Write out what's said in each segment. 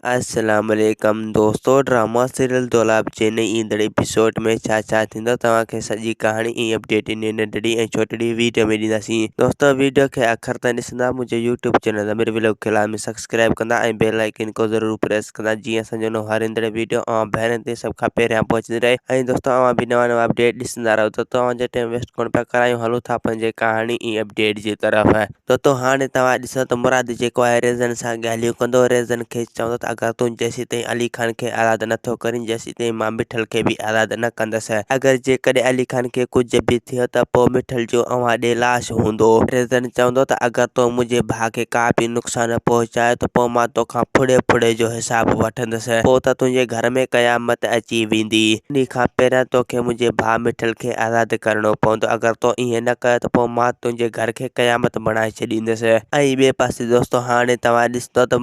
अस्सलाम वालेकुम दोस्तों। ड्रामा सीरियल दोलाब जे नई ईंदड़ एपिसोड में छा थींदो तव्हांखे सॼी कहाणी ऐं अपडेट इन नंढड़ी ऐं छोटड़ी वीडियो में ॾींदासीं। दोस्तों वीडियो खे आख़िर ताईं ॾिसंदा, मुंहिंजे यूट्यूब चैनल अमीर व्लॉग खे लाज़मी सब्सक्राइब कंदा ऐं बेल आइकन को ज़रूरु प्रेस कंदा, जीअं असांजो नओं हर ईंदड़ वीडियो अवां भेरनि ते सभ खां पहिरियां पहुचंदी रहे। ऐं दोस्तों अवां बि नवां अपडेट ॾिसंदा रहो। त तव्हांजो टाइम वेस्ट कोन पिया करायूं, हलूं था पंहिंजे कहाणी ऐं अपडेट जी तरफ़। दोस्तों हाणे तव्हां ॾिसो त मुराद जेको आहे रेज़न सां ॻाल्हियूं कंदो। रेज़न खे चवंदो त अगरि तूं जेसीं ताईं अली खान खे आज़ाद नथो करीं, जेसीं ताईं मां मिठल खे बि आज़ाद न कंदसि। अगरि जेकॾहिं अली खान खे कुझु बि थियो त पोइ मिठल जो अव्हां ॾे लाश हूंदो। रेज़न चवंदो त अगरि तो मुंहिंजे भाउ खे का बि नुक़सान पहुचाए त पोइ मां तोखां फुड़े फुड़े जो हिसाबु वठंदसि। पोइ त तुंहिंजे घर में क़यामत अची वेंदी। इन खां पहिरियां तोखे मुंहिंजे भाउ मिठल खे आज़ाद करणो पवंदो। अगरि तो ईअं न कयो त पोइ मां तुंहिंजे घर खे क़यामत बणाए छॾींदसि। ऐं ॿिए पासे दोस्तों हाणे तव्हां ॾिसंदो त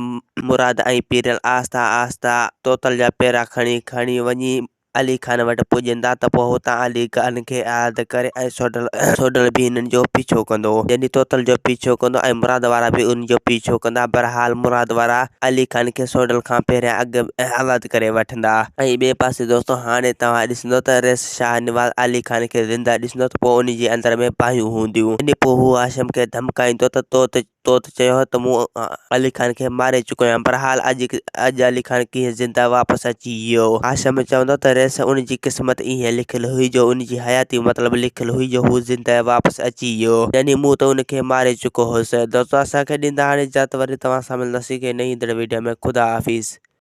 मुराद ऐं पीरियल आस्ता आस्ता तोतल जा पेरा खणी वञी अली खान वटि पुॼंदा। त पोइ हुतां अली खान खे आज़ाद करे ऐं सोडल बि हिननि जो पीछो कंदो, यानी तोतल जो पीछो कंदो ऐं मुराद वारा बि उन जो पीछो कंदा। बहरहाल मुराद वारा अली खान खे सोडल खां पहिरियां अॻु आज़ाद करे वठंदा। ऐं ॿिए पासे दोस्तों हाणे तव्हां ॾिसंदो त रेस शाह नवाज़ अली खान खे ज़िंदा ॾिसंदो त पोइ उन जे अंदर में बाहियूं हूंदियूं। इन पोइ हू हाशिम खे धमकाईंदो त तो त चयो त मूं अली खान खे मारे चुको आहियां। बहरहाल अॼु अली खान कीअं ज़िंदा वापसि अची वियो। हाशिम चवंदो त रेस उन जी क़िस्मत ईअं लिखियलु हुई जो उन जी हयाती मतिलबु लिखियलु हुई जो हू ज़िंदा वापसि अची वियो, यानी मूं त उनखे मारे चुको हुउसि। दोस्तों असांखे ॾींदा हाणे इजाज़त, वरी तव्हां सां मिलंदासीं के नई ईंदड़ वीडियो में। ख़ुदा हाफ़िज़।